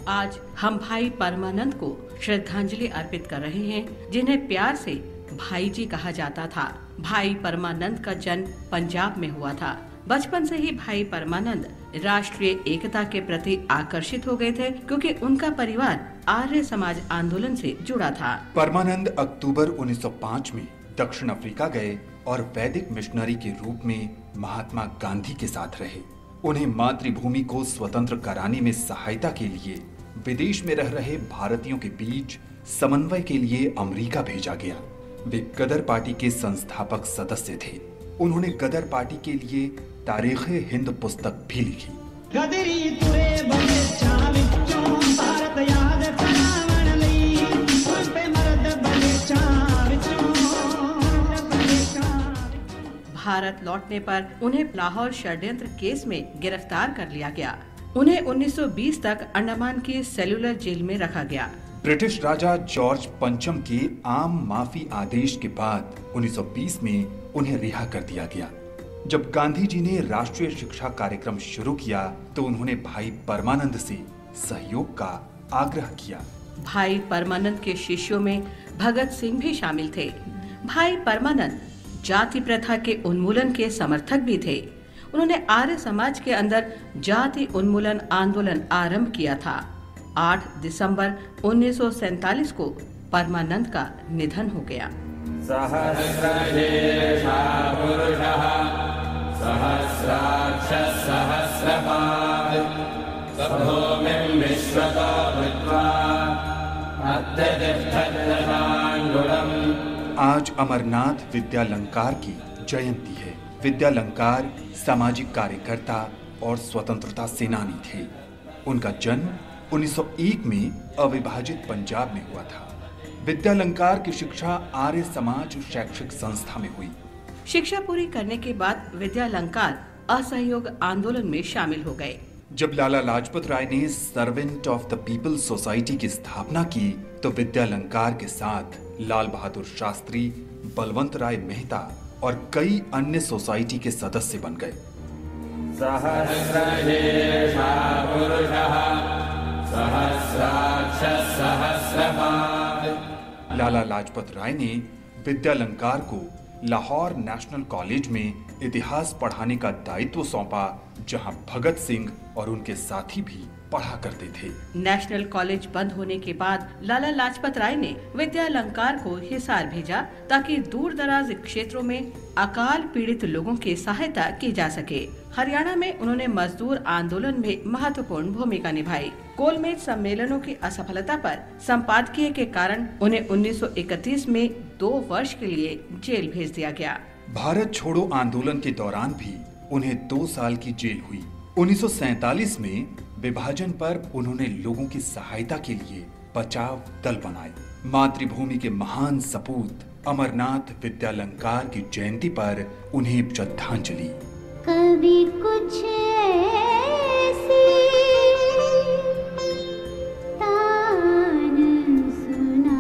आज हम भाई परमानंद को श्रद्धांजलि अर्पित कर रहे हैं, जिन्हें प्यार से भाई जी कहा जाता था। भाई परमानंद का जन्म पंजाब में हुआ था। बचपन से ही भाई परमानंद राष्ट्रीय एकता के प्रति आकर्षित हो गए थे, क्योंकि उनका परिवार आर्य समाज आंदोलन से जुड़ा था। परमानंद अक्टूबर 1905 में दक्षिण अफ्रीका गए और वैदिक मिशनरी के रूप में महात्मा गांधी के साथ रहे। उन्हें मातृभूमि को स्वतंत्र कराने में सहायता के लिए विदेश में रह रहे भारतीयों के बीच समन्वय के लिए अमेरिका भेजा गया। वे गदर पार्टी के संस्थापक सदस्य थे। उन्होंने गदर पार्टी के लिए तारीख़े हिंद पुस्तक भी लिखी। भारत लौटने पर उन्हें लाहौर षड्यंत्र केस में गिरफ्तार कर लिया गया। उन्हें 1920 तक अंडमान की सेलुलर जेल में रखा गया। ब्रिटिश राजा जॉर्ज पंचम के आम माफी आदेश के बाद 1920 में उन्हें रिहा कर दिया गया। जब गांधी जी ने राष्ट्रीय शिक्षा कार्यक्रम शुरू किया तो उन्होंने भाई परमानंद से सहयोग का आग्रह किया। भाई परमानंद के शिष्यों में भगत सिंह भी शामिल थे। भाई परमानंद जाति प्रथा के उन्मूलन के समर्थक भी थे। उन्होंने आर्य समाज के अंदर जाति उन्मूलन आंदोलन आरंभ किया था। 8 दिसंबर 1947 को परमानंद का निधन हो गया। आज अमरनाथ विद्यालंकार की जयंती है। विद्यालंकार सामाजिक कार्यकर्ता और स्वतंत्रता सेनानी थे। उनका जन्म 1901 में अविभाजित पंजाब में हुआ था। विद्यालंकार की शिक्षा आर्य समाज शैक्षिक संस्था में हुई। शिक्षा पूरी करने के बाद विद्यालंकार असहयोग आंदोलन में शामिल हो गए। जब लाला लाजपत राय ने servant of the people society की स्थापना की तो विद्यालंकार के साथ लाल बहादुर शास्त्री, बलवंत राय मेहता और कई अन्य सोसाइटी के सदस्य बन गए। लाला लाजपत राय ने विद्यालंकार को लाहौर नेशनल कॉलेज में इतिहास पढ़ाने का दायित्व सौंपा, जहां भगत सिंह और उनके साथी भी पढ़ा करते थे। नेशनल कॉलेज बंद होने के बाद लाला लाजपत राय ने विद्यालंकार को हिसार भेजा, ताकि दूर दराज क्षेत्रों में अकाल पीड़ित लोगों की सहायता की जा सके। हरियाणा में उन्होंने मजदूर आंदोलन में महत्वपूर्ण भूमिका निभाई। गोलमेज सम्मेलनों की असफलता पर संपादकीय के कारण उन्हें 1931 में 2 वर्ष के लिए जेल भेज दिया गया। भारत छोड़ो आंदोलन के दौरान भी उन्हें 2 साल की जेल हुई। 1947 में विभाजन पर उन्होंने लोगों की सहायता के लिए बचाव दल बनाए। मातृभूमि के महान सपूत अमरनाथ विद्यालंकार की जयंती पर उन्हें श्रद्धांजलि। कभी कुछ ऐसी तान सुना।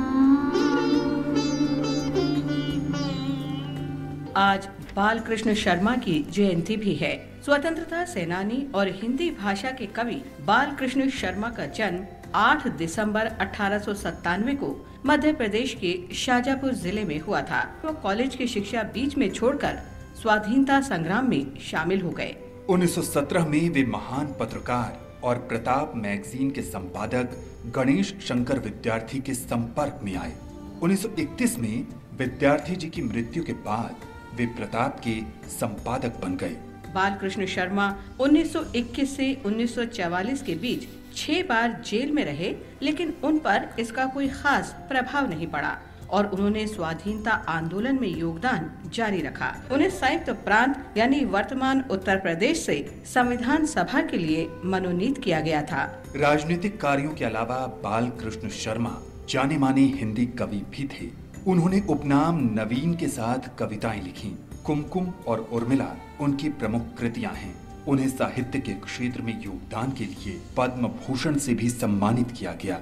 आज बालकृष्ण शर्मा की जयंती भी है। स्वतंत्रता सेनानी और हिंदी भाषा के कवि बालकृष्ण शर्मा का जन्म 8 दिसंबर 1897 को मध्य प्रदेश के शाजापुर जिले में हुआ था। वो कॉलेज की शिक्षा बीच में छोड़कर स्वाधीनता संग्राम में शामिल हो गए। 1917 में वे महान पत्रकार और प्रताप मैगजीन के संपादक गणेश शंकर विद्यार्थी के संपर्क में आए। 1931 में विद्यार्थी जी की मृत्यु के बाद वे प्रताप के संपादक बन गए। बालकृष्ण शर्मा 1921 से 1944 के बीच 6 बार जेल में रहे, लेकिन उन पर इसका कोई खास प्रभाव नहीं पड़ा और उन्होंने स्वाधीनता आंदोलन में योगदान जारी रखा। उन्हें संयुक्त प्रांत यानी वर्तमान उत्तर प्रदेश से संविधान सभा के लिए मनोनीत किया गया था। राजनीतिक कार्यों के अलावा बालकृष्ण शर्मा जाने माने हिंदी कवि भी थे। उन्होंने उपनाम नवीन के साथ कविताएं लिखी। कुमकुम और उर्मिला उनकी प्रमुख कृतियां हैं। उन्हें साहित्य के क्षेत्र में योगदान के लिए पद्म भूषण से भी सम्मानित किया गया।